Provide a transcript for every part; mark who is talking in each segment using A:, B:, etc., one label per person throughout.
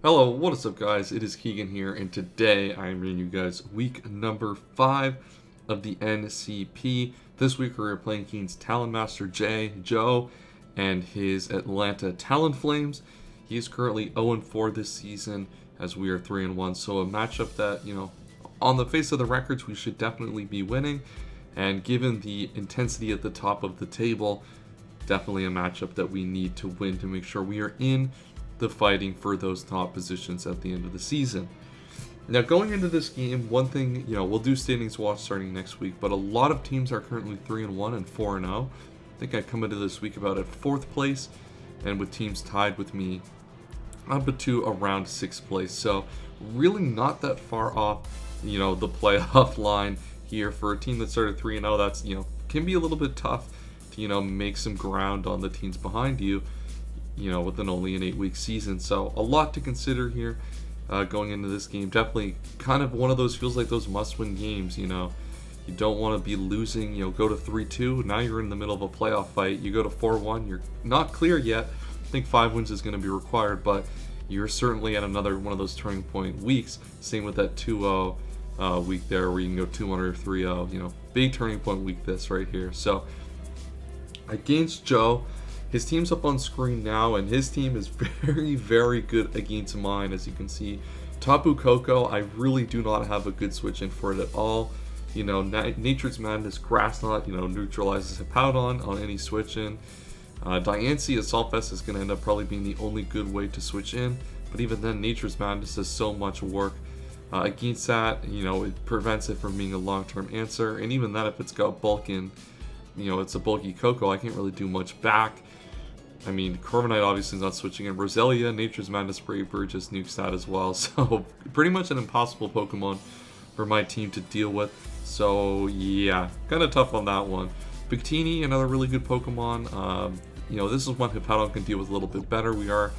A: Hello, what is up guys? It is Keegan here, and today I am bringing you guys week number 5 of the NCP. This week we're playing against TalonMasterJ, Joe, and his Atlanta Talonflames. He is currently 0-4 this season, as we are 3-1, so a matchup that, on the face of the records we should definitely be winning, and given the intensity at the top of the table, definitely a matchup that we need to win to make sure we are in the fighting for those top positions at the end of the season. Now, going into this game, one thing, we'll do standings watch starting next week, but a lot of teams are currently 3-1 and 4-0. I think I come into this week about at 4th place, and with teams tied with me up to around 6th place. So really not that far off, the playoff line here for a team that started 3-0. That's, can be a little bit tough to, make some ground on the teams behind you, with only an 8-week season. So a lot to consider here going into this game. Definitely kind of one of those, feels like those must-win games, You don't want to be losing, go to 3-2. Now you're in the middle of a playoff fight. You go to 4-1. You're not clear yet. I think 5 wins is going to be required, but you're certainly at another one of those turning point weeks. Same with that 2-0 week there where you can go 2-1 or 3-0. Big turning point week this right here. So against Joe, his team's up on screen now, and his team is very, very good against mine, as you can see. Tapu Koko, I really do not have a good switch in for it at all. Nature's Madness Grass Knot, neutralizes Hippowdon on any switch in. Diancie Assault Vest is going to end up probably being the only good way to switch in, but even then, Nature's Madness does so much work against that. It prevents it from being a long-term answer, and even that, if it's got bulk in, it's a bulky Koko, I can't really do much back. I mean, Corviknight obviously is not switching in. Roselia, Nature's Madness Braver just nukes that as well. So, pretty much an impossible Pokemon for my team to deal with. So, yeah, kind of tough on that one. Victini, another really good Pokemon. This is one Hippowdon can deal with a little bit better. We are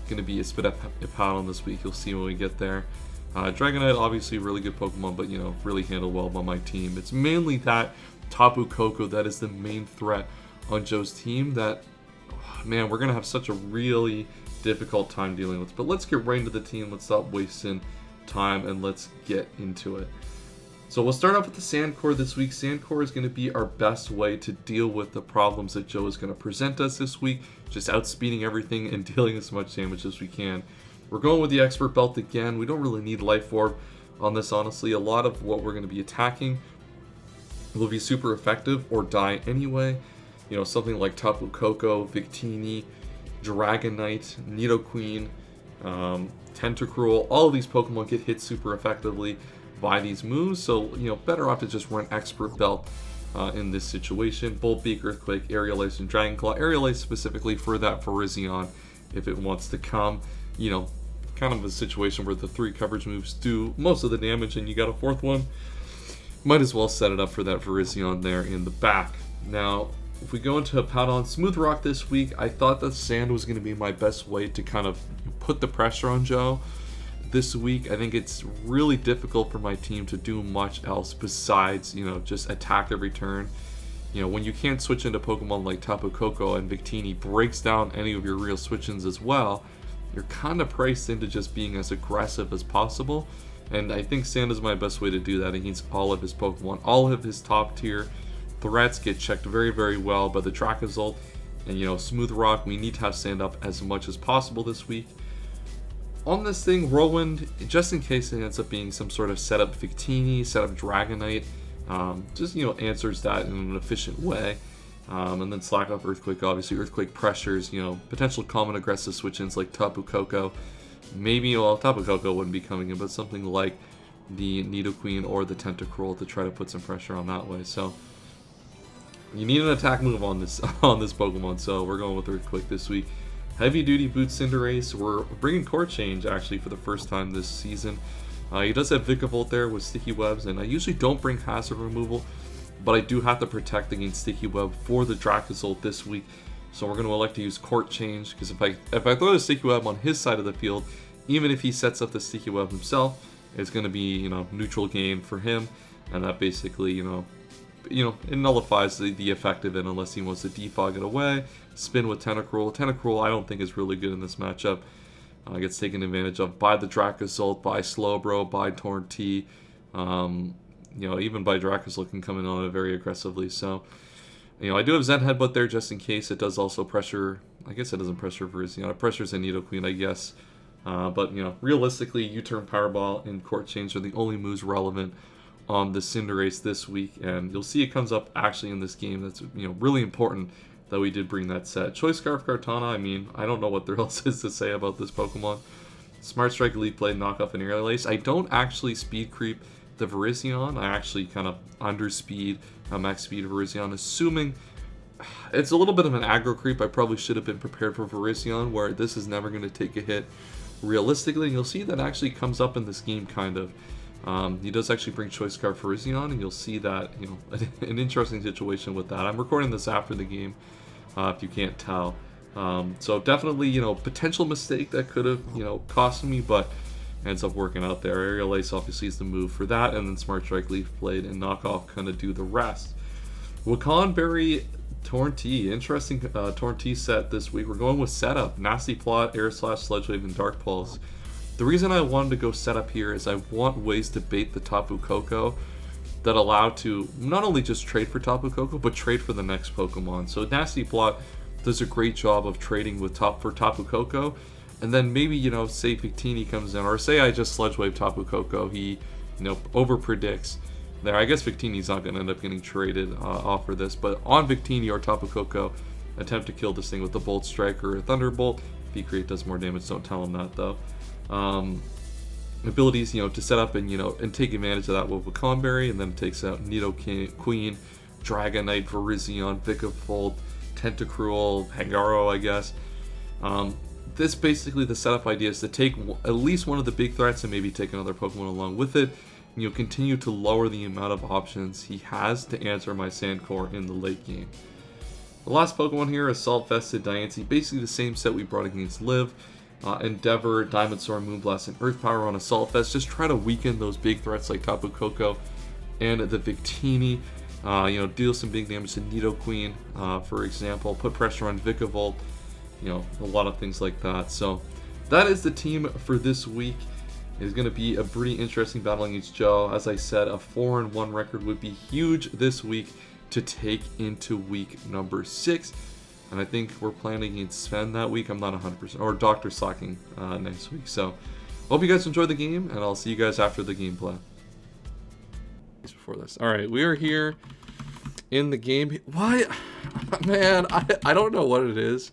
A: going to be a spit up Hippowdon this week. You'll see when we get there. Dragonite, obviously a really good Pokemon, but, really handled well by my team. It's mainly that Tapu Koko that is the main threat on Joe's team that, man, we're going to have such a really difficult time dealing with. But let's get right into the team. Let's stop wasting time and let's get into it. So we'll start off with the Sand Core this week. Sand Core is going to be our best way to deal with the problems that Joe is going to present us this week. Just outspeeding everything and dealing as much damage as we can. We're going with the Expert Belt again. We don't really need Life Orb on this, honestly. A lot of what we're going to be attacking will be super effective or die anyway. Something like Tapu Koko, Victini, Dragonite, Nidoqueen, Tentacruel, all of these Pokemon get hit super effectively by these moves, so, better off to just run Expert Belt in this situation. Bolt Beak, Earthquake, Aerial Ace, and Dragon Claw. Aerial Ace specifically for that Virizion if it wants to come. Kind of a situation where the 3 coverage moves do most of the damage and you got a 4th one. Might as well set it up for that Virizion there in the back. Now, if we go into Hippowdon, Smooth Rock this week, I thought that Sand was going to be my best way to kind of put the pressure on Joe. This week, I think it's really difficult for my team to do much else besides, just attack every turn. When you can't switch into Pokemon like Tapu Koko and Victini breaks down any of your real switch-ins as well, you're kind of priced into just being as aggressive as possible. And I think Sand is my best way to do that against all of his Pokemon. All of his top tier threats get checked very, very well by the Dracozolt. And, Smooth Rock, we need to have Sand up as much as possible this week. On this thing, Whirlwind, just in case it ends up being some sort of setup Victini, setup Dragonite, just, answers that in an efficient way. And then slack off Earthquake, obviously. Earthquake pressures, potential common aggressive switch-ins like Tapu Koko. Maybe, Tapu Koko wouldn't be coming in, but something like the Nidoqueen or the Tentacruel to try to put some pressure on that way. So, you need an attack move on this Pokemon, so we're going with Earthquake this week. Heavy Duty Boot Cinderace. We're bringing Core Change, actually, for the first time this season. He does have Vikavolt there with Sticky Webs, and I usually don't bring Hazard Removal, but I do have to protect against Sticky Web for the Dracozolt this week. So we're going to elect to use Court Change, because if I throw the Sticky Web on his side of the field, even if he sets up the Sticky Web himself, it's going to be, neutral gain for him, and that basically, it nullifies the effect of it unless he wants to defog it away. Spin with Tentacruel. Tentacruel I don't think is really good in this matchup. Gets taken advantage of by the Drakazult, by Slowbro, by Torn-T. Even by Drakazult can come in on it very aggressively. So, I do have Zen Headbutt there just in case. It does also pressure. I guess it doesn't pressure Virizion. It pressures a Nidoqueen, I guess. But, realistically, U-turn Powerball and Court Change are the only moves relevant on the Cinderace this week. And you'll see it comes up actually in this game. That's, really important that we did bring that set. Choice Scarf Kartana, I don't know what there else is to say about this Pokemon. Smart Strike, Elite Blade, Knockoff, and Aerial Ace. I don't actually speed creep the Virizion. I actually kind of underspeed max speed Virizion, assuming it's a little bit of an aggro creep. I probably should have been prepared for Virizion, where this is never going to take a hit realistically. And you'll see that actually comes up in this game, kind of. He does actually bring Choice Scarf Virizion, and you'll see that, an interesting situation with that. I'm recording this after the game, if you can't tell. So definitely, potential mistake that could have, cost me, but ends up working out there. Aerial Ace obviously is the move for that, and then Smart Strike, Leaf Blade, and Knockoff kind of do the rest. Wakanberry, Torn-T. Interesting Torn-T set this week. We're going with Setup, Nasty Plot, Air Slash, Sludge Wave, and Dark Pulse. The reason I wanted to go Setup here is I want ways to bait the Tapu Koko that allow to not only just trade for Tapu Koko, but trade for the next Pokemon. So Nasty Plot does a great job of trading with Tapu Koko. And then maybe, say Victini comes in, or say I just Sludge Wave Tapu Koko, he, over predicts there. I guess Victini's not going to end up getting traded off for this, but on Victini or Tapu Koko, attempt to kill this thing with a Bolt Strike or a Thunderbolt. V-Create does more damage, don't tell him that though. Abilities, to set up and, and take advantage of that with Wakanberry, and then it takes out Nidoqueen, Dragonite, Virizion, Vikavolt, Tentacruel, Hangaro, I guess. This basically, the setup idea is to take at least one of the big threats and maybe take another Pokemon along with it. And continue to lower the amount of options he has to answer my Sandcore in the late game. The last Pokemon here is Assault Vested Diancie, basically the same set we brought against Liv. Endeavor, Diamond Sword, Moonblast, and Earth Power on Assault Vest. Just try to weaken those big threats like Tapu Koko and the Victini. Deal some big damage to Nidoqueen, for example. Put pressure on Vikavolt. A lot of things like that. So that is the team for this week. It's going to be a pretty interesting battle against Joe. As I said, a 4-1 record would be huge this week to take into week number 6. And I think we're playing against Sven that week. I'm not 100%. Or Dr. Slacking next week. So hope you guys enjoy the game, and I'll see you guys after the gameplay. Before this. Alright, we are here in the game. Why? Man, I don't know what it is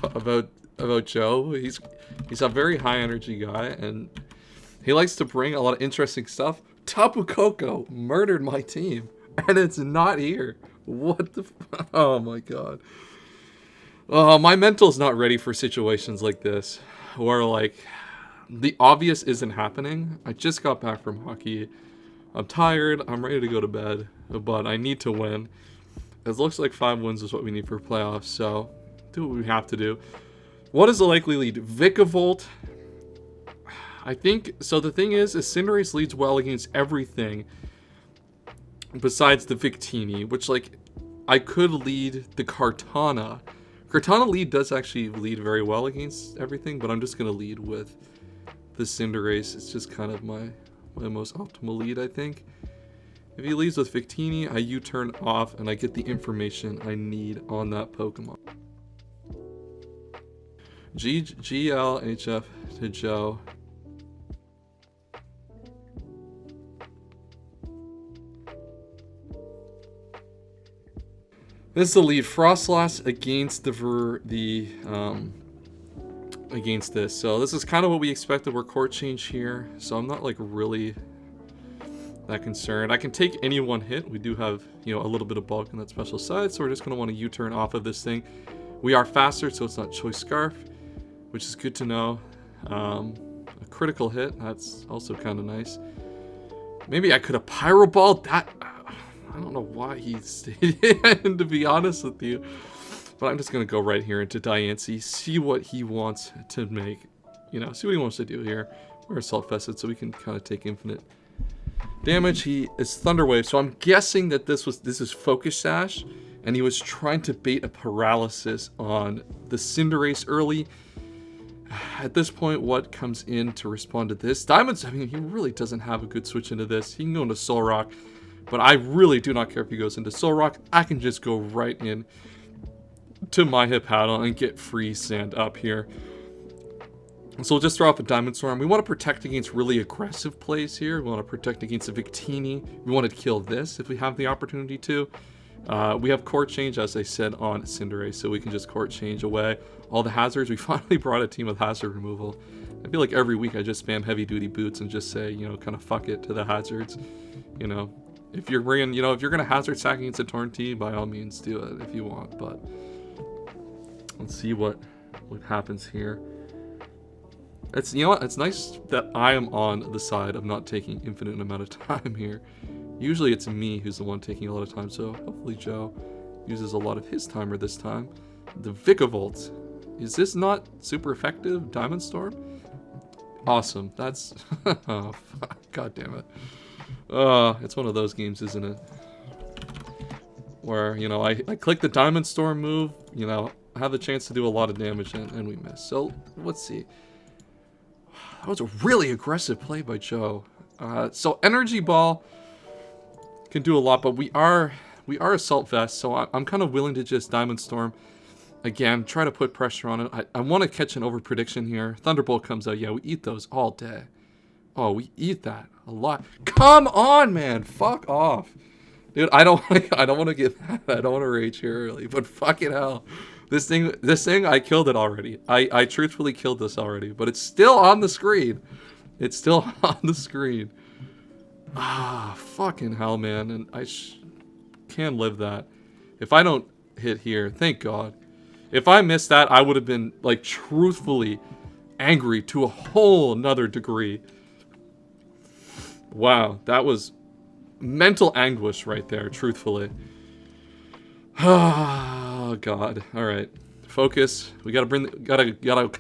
A: about Joe. He's a very high energy guy, and he likes to bring a lot of interesting stuff. Tapu Koko murdered my team, and it's not here. What the oh my god. My mental's not ready for situations like this, where like the obvious isn't happening. I just got back from hockey. I'm tired, I'm ready to go to bed, but I need to win. It looks like 5 wins is what we need for playoffs, so do what we have to do. What is the likely lead? Vikavolt. I think, so the thing is Cinderace leads well against everything besides the Victini, which, like, I could lead the Kartana. Kartana lead does actually lead very well against everything, but I'm just going to lead with the Cinderace. It's just kind of my most optimal lead, I think. If he leads with Victini, I U-turn off, and I get the information I need on that Pokemon. GLHF to Joe. This is the lead. Frostlass against against this. So this is kind of what we expected. We're court change here, so I'm not like really that concerned. I can take any one hit. We do have, a little bit of bulk in that special side, so we're just going to want to U-turn off of this thing. We are faster, so it's not Choice Scarf, which is good to know. A critical hit, that's also kind of nice. Maybe I could have Pyro Balled that. I don't know why he stayed in, to be honest with you. But I'm just going to go right here into Diancie, see what he wants to make. See what he wants to do here. We're Assault Vested, so we can kind of take infinite damage. He is Thunder Wave, so I'm guessing that this is Focus Sash, and he was trying to bait a paralysis on the Cinderace early. at this point, what comes in to respond to this? Diamonds, I mean, he really doesn't have a good switch into this. He can go into Soul Rock, but I really do not care if he goes into Soul Rock. I can just go right in to my Hippowdon and get free sand up here. So we'll just throw off a Diamond Storm. We want to protect against really aggressive plays here. We want to protect against a Victini. We want to kill this if we have the opportunity to. We have Court Change, as I said, on Cinderace, so we can just Court Change away all the hazards. We finally brought a team with hazard removal. I feel like every week I just spam heavy duty boots and just say, you know, kind of fuck it to the hazards. You know, if you're bringing, you know, if you're going to hazard sack against a Torn T, by all means do it if you want, but let's see what happens here. It's, you know what, it's nice that I am on the side of not taking infinite amount of time here. Usually it's me who's the one taking a lot of time, so hopefully Joe uses a lot of his timer this time. The Vikavolt. Is this not super effective? Diamond Storm? Awesome. That's... oh, fuck. God damn it. It's one of those games, isn't it? Where, you know, I click the Diamond Storm move, you know, I have the chance to do a lot of damage and we miss. So, let's see. That was a really aggressive play by Joe. So Energy Ball can do a lot, but we are Assault Vest, so I'm kind of willing to just Diamond Storm. Again, try to put pressure on it. I want to catch an over prediction here. Thunderbolt comes out. Yeah, we eat those all day. Oh, we eat that a lot. Come on, man. Fuck off. Dude, I don't want to get that. I don't want to rage here early, but fucking hell. This thing, I killed it already. I truthfully killed this already, but it's still on the screen. It's still on the screen. Ah, fucking hell, man. And I can live that. If I don't hit here, thank God. If I missed that, I would have been, like, truthfully angry to a whole nother degree. Wow, that was mental anguish right there, truthfully. Oh God! All right, focus. We gotta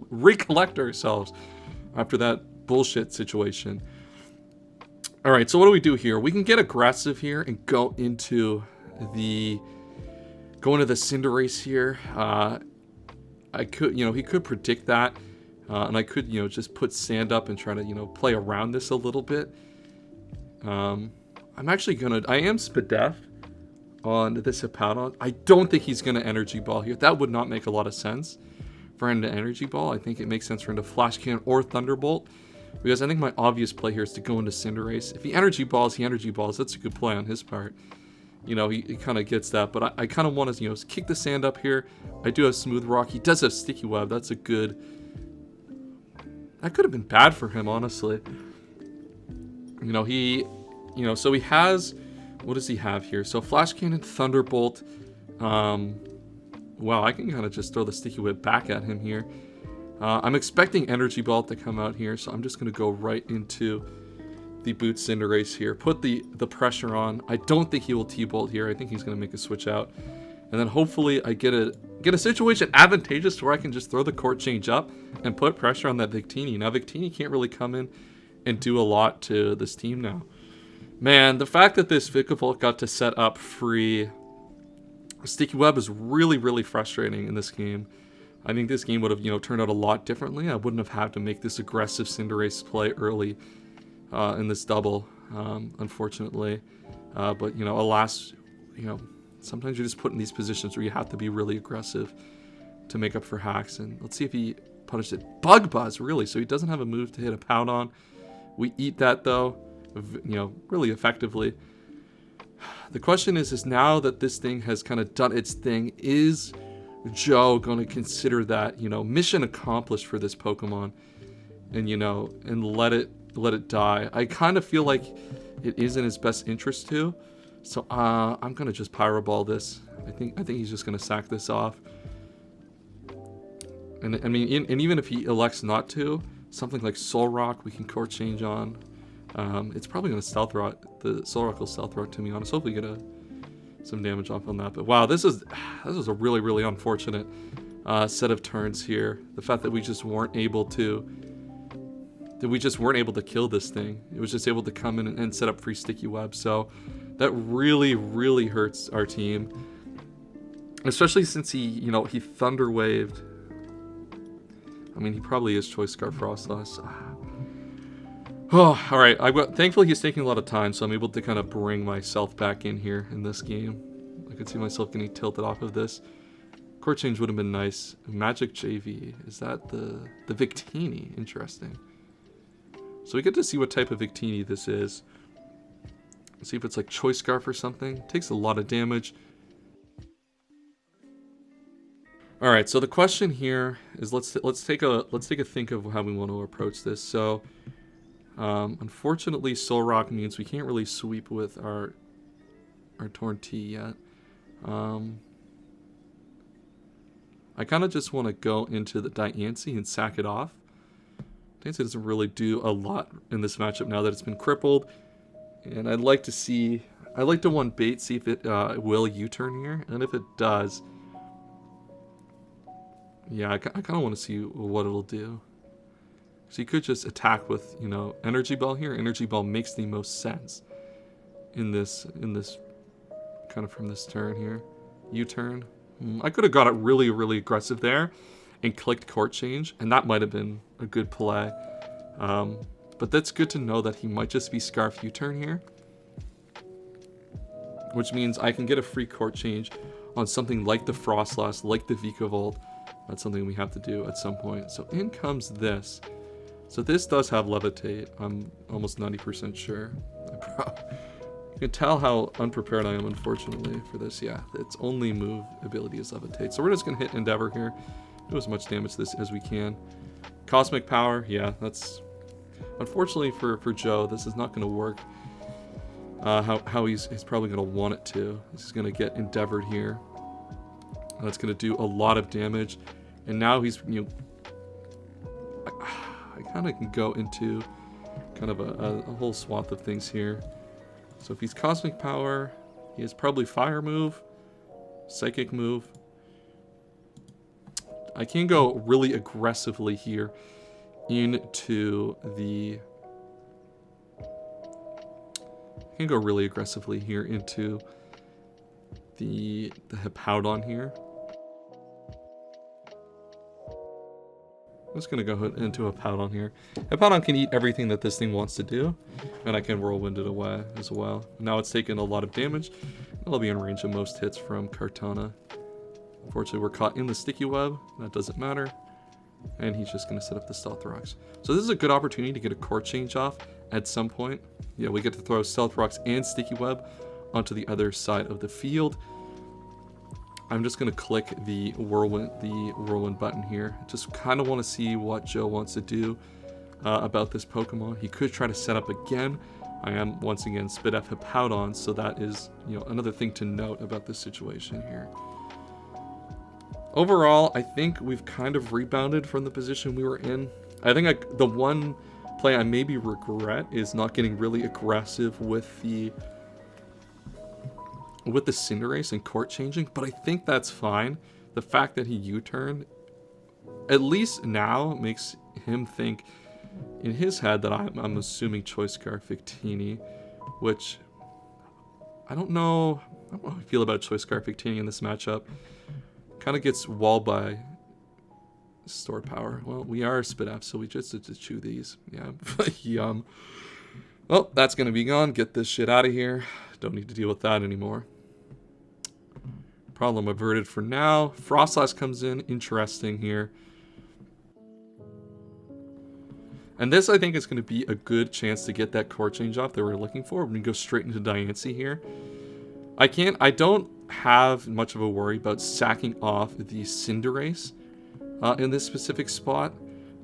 A: recollect ourselves after that bullshit situation. All right, so what do we do here? We can get aggressive here and go into the Cinderace here. I could, you know, he could predict that, and I could, you know, just put sand up and try to, you know, play around this a little bit. I am Spadef on this Hippowdon. I don't think he's going to Energy Ball here. That would not make a lot of sense for him to Energy Ball. I think it makes sense for him to Flash Cannon or Thunderbolt, because I think my obvious play here is to go into Cinderace. If he Energy Balls, he Energy Balls. That's a good play on his part. You know, he kind of gets that, but I kind of want to, you know, kick the sand up here. I do have Smooth Rock. He does have Sticky Web. That's a good... That could have been bad for him, honestly. You know, so he has... What does he have here? So Flash Cannon, Thunderbolt. Wow, I can kind of just throw the Sticky Whip back at him here. I'm expecting Energy Ball to come out here, so I'm just going to go right into the Boot Cinderace here. Put the pressure on. I don't think he will T-Bolt here. I think he's going to make a switch out. And then hopefully I get a situation advantageous to where I can just throw the Court Change up and put pressure on that Victini. Now, Victini can't really come in and do a lot to this team now. Man, the fact that this Vikavolt got to set up free Sticky Web is really, really frustrating in this game. I think this game would have, you know, turned out a lot differently. I wouldn't have had to make this aggressive Cinderace play early in this double, unfortunately. But, you know, alas, you know, sometimes you're just put in these positions where you have to be really aggressive to make up for hacks. And let's see if he punished it. Bug Buzz, really. So he doesn't have a move to hit a pound on. We eat that, though, you know, really effectively. The question is now that this thing has kind of done its thing, is Joe going to consider that, you know, mission accomplished for this Pokemon and, you know, and let it die? I kind of feel like it is in his best interest to. So I'm going to just Pyro Ball this. I think he's just going to sack this off. And I mean, and even if he elects not to, something like Soul Rock we can Court Change on. It's probably going to Stealth Rock. The Soul Rock will Stealth Rock, to be honest. Hopefully get some damage off on that. But wow, this is a really, really unfortunate set of turns here. The fact that we just weren't able to kill this thing. It was just able to come in and set up free Sticky Web. So that really, really hurts our team. Especially since he Thunder Waved I mean, he probably is Choice Scarf Frostlass. Oh, alright. Thankfully, he's taking a lot of time, so I'm able to kind of bring myself back in here in this game. I could see myself getting tilted off of this. Court change would have been nice. Magic JV. Is that the Victini? Interesting. So we get to see what type of Victini this is. See if it's like Choice Scarf or something. Takes a lot of damage. All right, so the question here is let's take a think of how we want to approach this. So, unfortunately, Soul Rock means we can't really sweep with our Torn T yet. I kind of just want to go into the Diancie and sack it off. Diancie doesn't really do a lot in this matchup now that it's been crippled, and I'd like to one bait, see if it will U-turn here, and if it does. Yeah, I kind of want to see what it'll do. So you could just attack with, you know, Energy Ball here. Energy Ball makes the most sense in this kind of from this turn here. U-turn. I could have got it really, really aggressive there and clicked Court Change, and that might have been a good play. But that's good to know that he might just be Scarf U-turn here, which means I can get a free Court Change on something like the Frostlass, like the Vikavolt. That's something we have to do at some point. So in comes this. So this does have Levitate. I'm almost 90% sure. You can tell how unprepared I am, unfortunately, for this. Yeah, its only move ability is Levitate. So we're just going to hit Endeavor here. Do as much damage to this as we can. Cosmic Power. Yeah, that's... Unfortunately for Joe, this is not going to work how he's probably going to want it to. He's going to get Endeavored here. That's going to do a lot of damage. And now he's, you know, I kind of can go into kind of a whole swath of things here. So if he's Cosmic Power, he has probably Fire move, Psychic move. I can go really aggressively here into the... I can go really aggressively here into the Hippowdon here. I'm just going to go into a Hippowdon here. Hippowdon can eat everything that this thing wants to do, and I can Whirlwind it away as well. Now it's taken a lot of damage. It'll be in range of most hits from Kartana. Unfortunately, we're caught in the Sticky Web. That doesn't matter. And he's just going to set up the Stealth Rocks. So this is a good opportunity to get a Court Change off at some point. Yeah, we get to throw Stealth Rocks and Sticky Web onto the other side of the field. I'm just going to click the whirlwind button here. Just kind of want to see what Joe wants to do about this Pokemon. He could try to set up again. I am once again Spit F Hippowdon, so that is, you know, another thing to note about this situation here. Overall, I think we've kind of rebounded from the position we were in. I think the one play I maybe regret is not getting really aggressive with the Cinderace and Court Changing, but I think that's fine. The fact that he U-turned, at least now, makes him think in his head that I'm assuming Choice Scarf Victini, which I don't know how I feel about Choice Scarf Victini in this matchup. Kind of gets walled by Store Power. Well, we are Spit F, so we just have to chew these. Yeah, yum. Well, that's going to be gone. Get this shit out of here. Don't need to deal with that anymore. Problem averted for now. Frostlass comes in. Interesting here. And this, I think, is going to be a good chance to get that Court Change off that we're looking for. We're going to go straight into Diancie here. I don't have much of a worry about sacking off the Cinderace in this specific spot.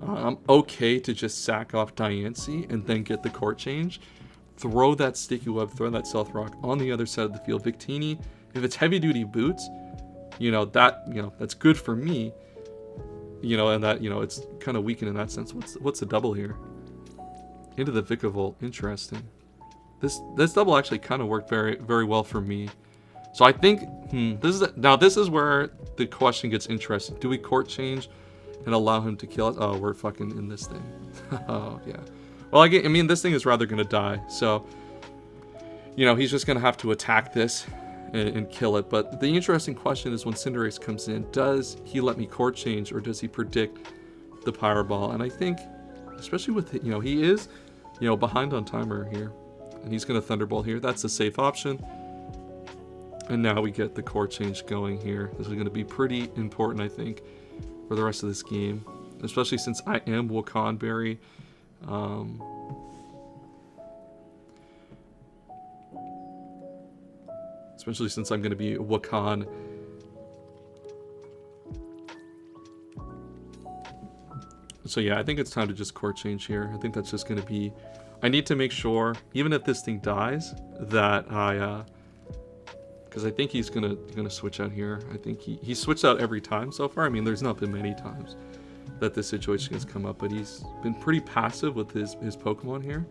A: I'm okay to just sack off Diancie and then get the Court Change. Throw that Sticky Web, throw that Stealth Rock on the other side of the field. Victini, if it's heavy duty boots, that's good for me. And that, it's kind of weakened in that sense. What's the double here? Into the Vikavolt. Interesting. This double actually kind of worked very, very well for me. So I think this is where the question gets interesting. Do we Court Change and allow him to kill us? Oh, we're fucking in this thing. Oh yeah. Well, I mean, this thing is rather gonna die. So, he's just gonna have to attack this and kill it. But the interesting question is when Cinderace comes in, does he let me Court Change or does he predict the Powerball. And I think, especially with, he is, behind on timer here. And he's going to Thunderbolt here. That's a safe option. And now we get the core change going here. This is going to be pretty important, I think, for the rest of this game. Especially since I am Wakanberry. Especially since I'm going to be Wakan. So yeah, I think it's time to just core change here. I think that's just going to be... I need to make sure, even if this thing dies, that I... because I think he's gonna switch out here. I think he switched out every time so far. I mean, there's not been many times that this situation has come up, but he's been pretty passive with his Pokemon here.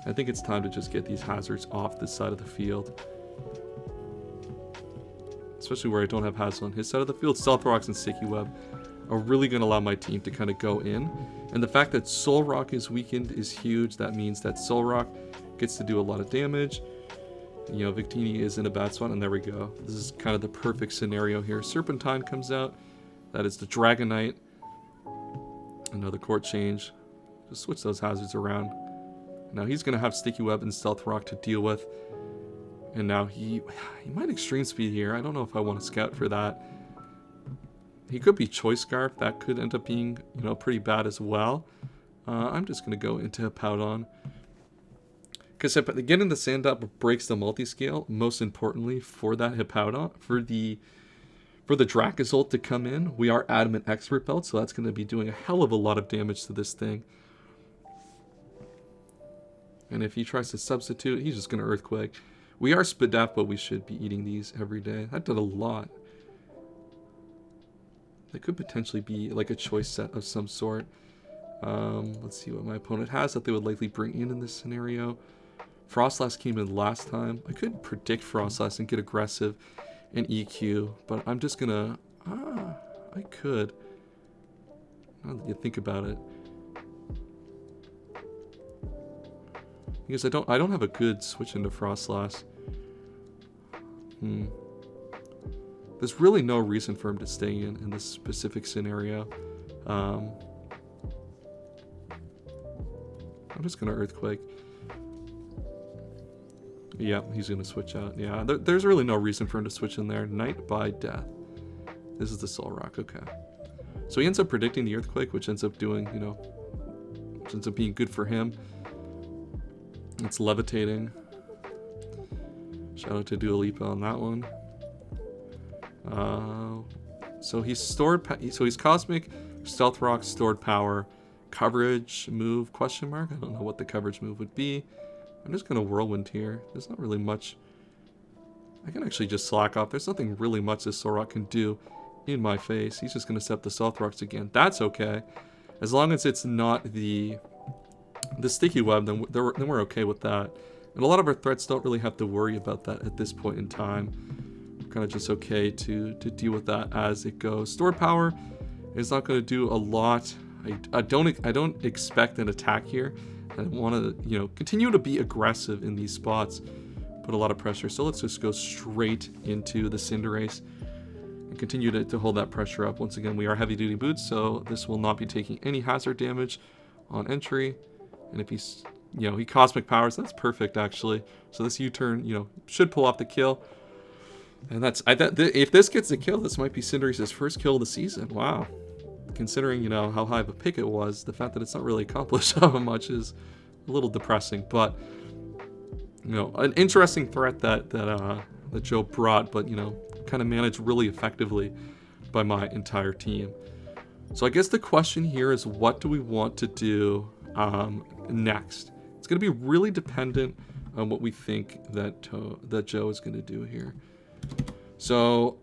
A: I think it's time to just get these hazards off this side of the field. Especially where I don't have hazards on his side of the field. Stealth Rocks and Sticky Web are really going to allow my team to kind of go in. And the fact that Soul Rock is weakened is huge. That means that Soul Rock gets to do a lot of damage. Victini is in a bad spot, and there we go. This is kind of the perfect scenario here. Serpentine comes out. That is the Dragonite. Another court change. Just switch those hazards around. Now he's going to have Sticky Web and Stealth Rock to deal with. And now he might Extreme Speed here. I don't know if I want to scout for that. He could be Choice Scarf. That could end up being, pretty bad as well. I'm just going to go into Hippowdon. Because getting the Sand up breaks the multi-scale, most importantly, for that Hippowdon, for the Dracozolt to come in. We are Adamant Expert Belt, so that's going to be doing a hell of a lot of damage to this thing. And if he tries to substitute, he's just going to Earthquake. We are Spadaf, but we should be eating these every day. That did a lot. That could potentially be like a choice set of some sort. Let's see what my opponent has that they would likely bring in this scenario. Frostlass came in last time. I could predict Frostlass and get aggressive and EQ, but I'm just gonna... I could. Now that you think about it. Because I don't have a good switch into Frostlass. There's really no reason for him to stay in this specific scenario. I'm just gonna Earthquake. Yeah, he's gonna switch out. Yeah, there's really no reason for him to switch in there. Night by Death. This is the Soul Rock. Okay. So he ends up predicting the Earthquake, which ends up doing, which ends up being good for him. It's levitating. Shout out to Dua Lipa on that one. So he's he's Cosmic, Stealth Rock, Stored Power, Coverage move, question mark. I don't know what the coverage move would be. I'm just going to Whirlwind here. There's not really much. I can actually just slack off. There's nothing really much this Solrock can do in my face. He's just going to set the Stealth Rocks again. That's okay. As long as it's not the Sticky Web, then we're okay with that. And a lot of our threats don't really have to worry about that at this point in time. We're kind of just okay to deal with that as it goes. Stored Power is not going to do a lot. I don't expect an attack here. I want to, continue to be aggressive in these spots. Put a lot of pressure. So let's just go straight into the Cinderace and continue to hold that pressure up. Once again, we are heavy duty boots, so this will not be taking any hazard damage on entry. And if he's, he Cosmic Powers, that's perfect actually. So this U-turn, should pull off the kill. And if this gets a kill, this might be Cinderace's first kill of the season. Wow. Considering, how high of a pick it was, the fact that it's not really accomplished how much is a little depressing. But, an interesting threat that Joe brought, but, kind of managed really effectively by my entire team. So I guess the question here is, what do we want to do next? It's going to be really dependent on what we think that Joe is going to do here. So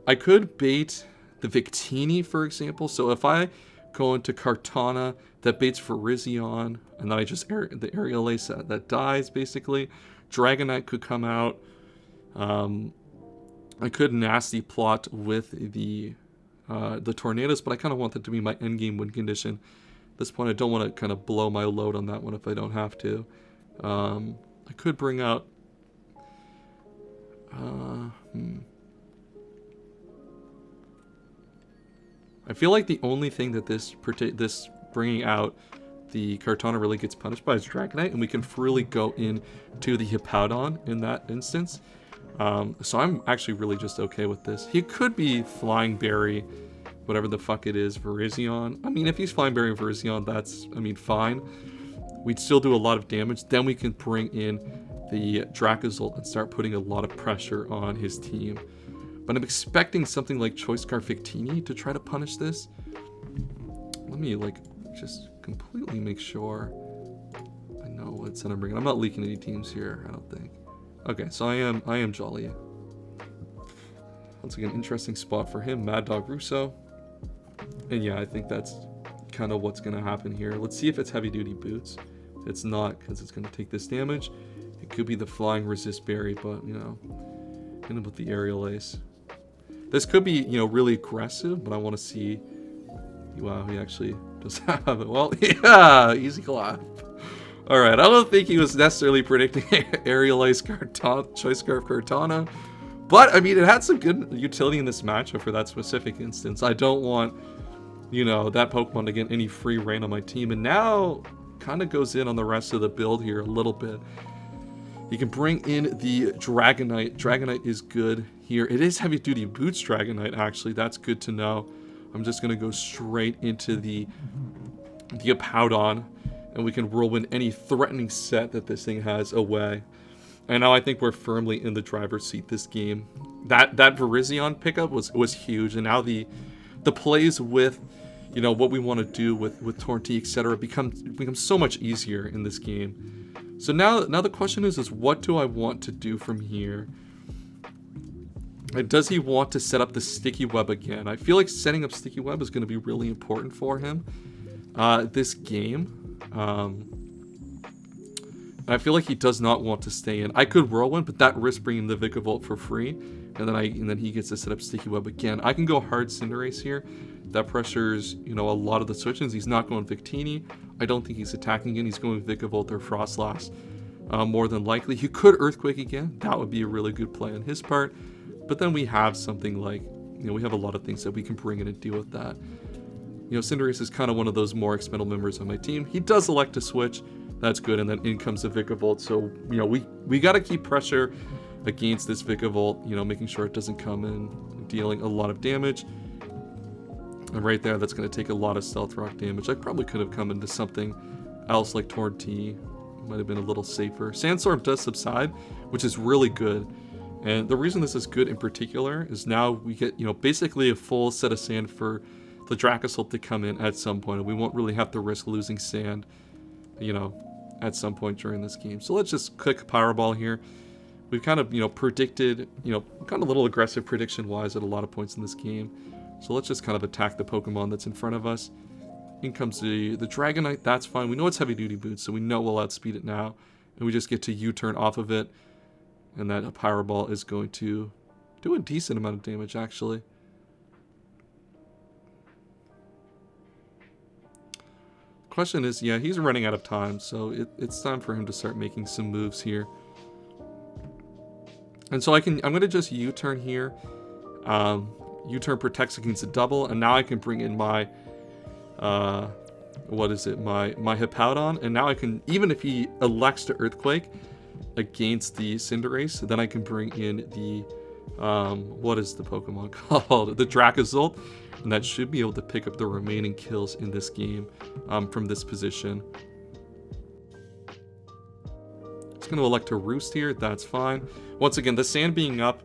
A: I could bait the Victini, for example. So if I go into Kartana, that baits for Rizion, and then I just the Aerial Ace that dies, basically. Dragonite could come out. I could Nasty Plot with the Tornadoes, but I kind of want that to be my endgame win condition. At this point, I don't want to kind of blow my load on that one if I don't have to. I could bring out... I feel like the only thing that this bringing out the Kartana really gets punished by is Dragonite, and we can freely go into the Hippowdon in that instance. So I'm actually really just okay with this. He could be Flying Berry, whatever the fuck it is, Virizion. I mean, if he's Flying Berry Virizion, that's, I mean, fine. We'd still do a lot of damage. Then we can bring in the Dracozolt and start putting a lot of pressure on his team. But I'm expecting something like Choice Scarf Victini to try to punish this. Let me, like, just completely make sure I know what set I'm bringing. I'm not leaking any teams here, I don't think. Okay, so I am Jolly. Once again, interesting spot for him. Mad Dog Russo. And yeah, I think that's kind of what's going to happen here. Let's see if it's heavy duty boots. It's not, because it's going to take this damage. It could be the Flying Resist Berry, but, you know, end up with the Aerial Ace. This could be, you know, really aggressive, but I want to see. Wow, he actually does have it. Well, yeah, easy clap. Alright, I don't think he was necessarily predicting Aerial Ace Choice Scarf Kartana. But, I mean, it had some good utility in this matchup for that specific instance. I don't want, you know, that Pokemon to get any free reign on my team. And now, kind of goes in on the rest of the build here a little bit. You can bring in the Dragonite. Dragonite is good here. It is heavy duty boots Dragonite, actually. That's good to know. I'm just going to go straight into the Hippowdon, and we can whirlwind any threatening set that this thing has away. And now I think we're firmly in the driver's seat this game. That Virizion pickup was huge, and now the plays with, you know, what we want to do with Tornti, etc. becomes so much easier in this game. So now the question is what do I want to do from here? And does he want to set up the Sticky Web again? I feel like setting up Sticky Web is going to be really important for him this game. I feel like he does not want to stay in. I could Whirlwind, but that risks bringing the Vikavolt for free, and then he gets to set up Sticky Web again. I can go hard Cinderace here. That pressures, you know, a lot of the switch-ins. He's not going Victini. I don't think he's attacking again. He's going Vikavolt or Frostlass more than likely. He could Earthquake again. That would be a really good play on his part. But then we have something like, you know, we have a lot of things that we can bring in and deal with that. You know, Cinderace is kind of one of those more expendable members on my team. He does elect to switch. That's good. And then in comes the Vikavolt. So, you know, we got to keep pressure against this Vikavolt, you know, making sure it doesn't come in, dealing a lot of damage. And right there, that's going to take a lot of Stealth Rock damage. I probably could have come into something else like Tornti. Might have been a little safer. Sandstorm does subside, which is really good. And the reason this is good in particular is now we get, you know, basically a full set of sand for the Dracozolt to come in at some point. And we won't really have to risk losing sand, you know, at some point during this game. So let's just click Powerball here. We've kind of, you know, predicted, you know, kind of a little aggressive prediction-wise at a lot of points in this game. So let's just kind of attack the Pokemon that's in front of us. In comes the Dragonite. That's fine. We know it's heavy-duty boots, so we know we'll outspeed it now. And we just get to U-turn off of it. And that Powerball is going to do a decent amount of damage, actually. Question is, yeah, he's running out of time, so it's time for him to start making some moves here. And so I'm going to just U-turn here. U-turn protects against a double, and now I can bring in my, what is it, my Hippowdon, and now I can, even if he elects to Earthquake against the Cinderace, then I can bring in the, what is the Pokemon called? The Dracozolt, and that should be able to pick up the remaining kills in this game from this position. It's going to elect to Roost here, that's fine. Once again, the sand being up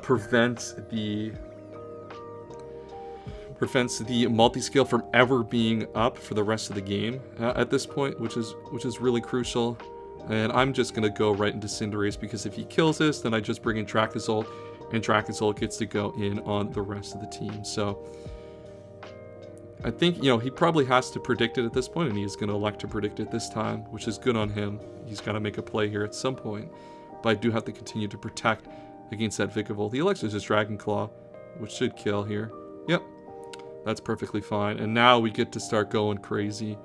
A: prevents the multi-scale from ever being up for the rest of the game at this point, which is really crucial. And I'm just going to go right into Cinderace, because if he kills this, then I just bring in Dracozolt, and Dracozolt gets to go in on the rest of the team. So I think, you know, he probably has to predict it at this point, and he is going to elect to predict it this time, which is good on him. He's got to make a play here at some point. But I do have to continue to protect against that Vikavolt. He elects to just Dragon Claw, which should kill here. Yep, that's perfectly fine. And now we get to start going crazy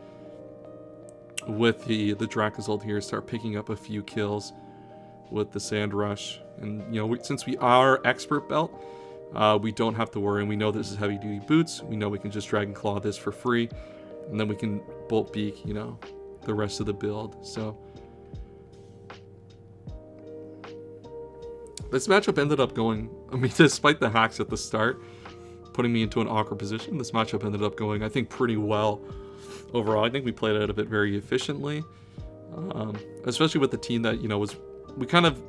A: with the Dracozolt here, start picking up a few kills with the Sand Rush. And, you know, since we are Expert Belt, we don't have to worry, and we know this is heavy duty boots. We know we can just drag and claw this for free, and then we can bolt beak, you know, the rest of the build. So this matchup ended up going, I mean, despite the hacks at the start putting me into an awkward position, this matchup ended up going, I think, pretty well overall. I think we played out of it very efficiently, especially with the team that, you know, we kind of,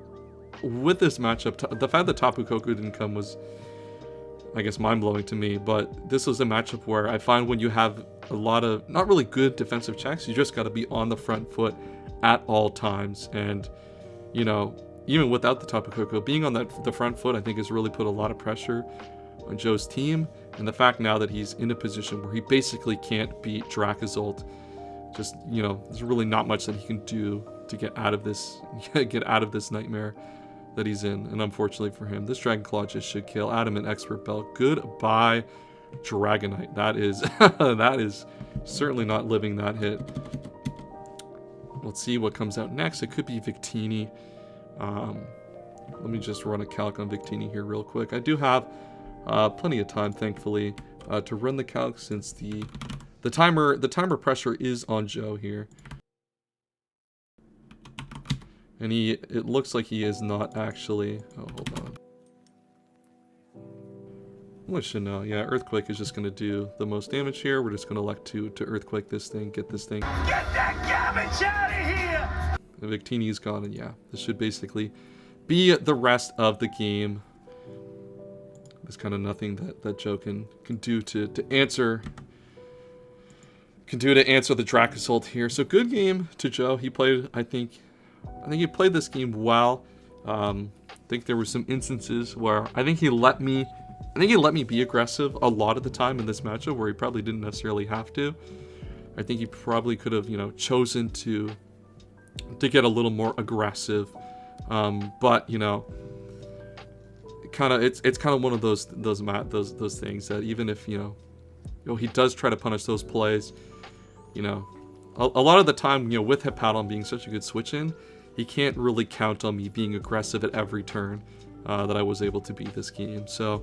A: with this matchup, the fact that Tapu Koko didn't come was, I guess, mind-blowing to me. But this was a matchup where I find when you have a lot of not really good defensive checks, you just got to be on the front foot at all times. And, you know, even without the Tapu Koko, being on the front foot, I think has really put a lot of pressure on Joe's team. And the fact now that he's in a position where he basically can't beat Dracozolt, just, you know, there's really not much that he can do to get out of this nightmare that he's in. And unfortunately for him, this Dragon Claw just should kill. Adamant Expert Belt. Goodbye, Dragonite. That is that is certainly not living that hit. Let's see what comes out next. It could be Victini. Let me just run a calc on Victini here real quick. I do have plenty of time, thankfully, to run the calc, since the timer pressure is on Joe here. And it looks like he is not actually, oh, hold on. I should know. Yeah, Earthquake is just going to do the most damage here. We're just going to elect to Earthquake this thing, get this thing. Get that garbage out of here! The Victini's gone, and yeah, this should basically be the rest of the game. There's kind of nothing that Joe can do to answer the Dracozolt here. So good game to Joe. He played, I think he played this game well. I think there were some instances where I think he let me be aggressive a lot of the time in this matchup where he probably didn't necessarily have to. I think he probably could have, you know, chosen to get a little more aggressive. But, you know, it's kind of one of those things that even if, you know, he does try to punish those plays, you know, a lot of the time, you know, with Hippowdon being such a good switch in, he can't really count on me being aggressive at every turn that I was able to beat this game. So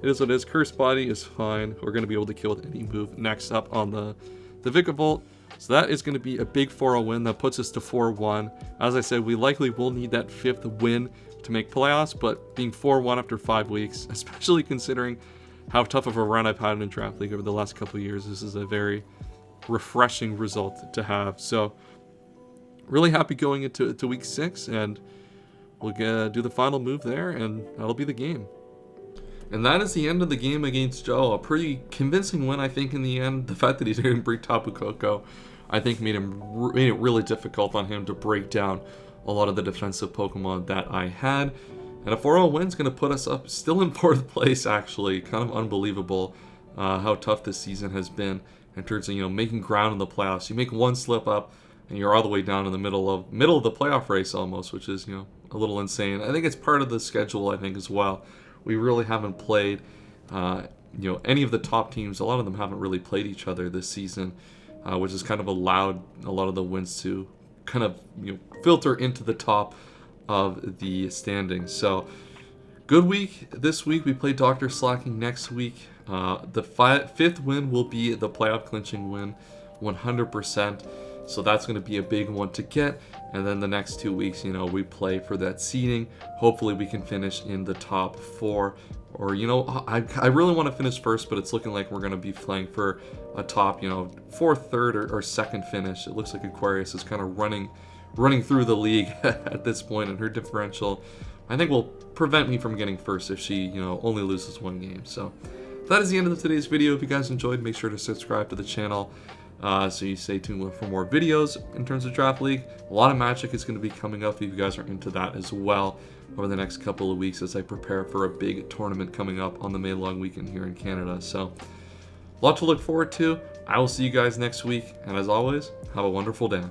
A: it is what it is. Curse Body is fine. We're going to be able to kill with any move. Next up on the Vikavolt. So that is going to be a big 4-0 win. That puts us to 4-1. As I said, we likely will need that 5th win to make playoffs, but being 4-1 after 5 weeks, especially considering how tough of a run I've had in Draft League over the last couple of years, this is a very refreshing result to have. So really happy going into week 6, and we'll do the final move there, and that'll be the game. And that is the end of the game against Joe. A pretty convincing win, I think, in the end. The fact that he didn't break Tapu Koko, I think, made it really difficult on him to break down a lot of the defensive Pokemon that I had. And a 4-0 win is going to put us up still in 4th place, actually. Kind of unbelievable how tough this season has been in terms of, you know, making ground in the playoffs. You make one slip up, and you're all the way down in the middle of the playoff race almost, which is, you know, a little insane. I think it's part of the schedule, I think, as well. We really haven't played, you know, any of the top teams. A lot of them haven't really played each other this season, which has kind of allowed a lot of the wins to kind of, you know, filter into the top of the standings. So good week this week. We play Dr. Slacking next week. The 5th win will be the playoff clinching win, 100%. So that's going to be a big one to get. And then the next 2 weeks, you know, we play for that seeding. Hopefully we can finish in the top 4. Or, you know, I really want to finish first, but it's looking like we're going to be playing for a top, you know, 4th, 3rd, or 2nd finish. It looks like Aquarius is kind of running through the league at this point, and her differential, I think, will prevent me from getting first if she, you know, only loses 1 game. So that is the end of today's video. If you guys enjoyed, make sure to subscribe to the channel. So you stay tuned for more videos in terms of Draft League. A lot of Magic is going to be coming up if you guys are into that as well over the next couple of weeks as I prepare for a big tournament coming up on the May long weekend here in Canada. So a lot to look forward to. I will see you guys next week, and as always, have a wonderful day.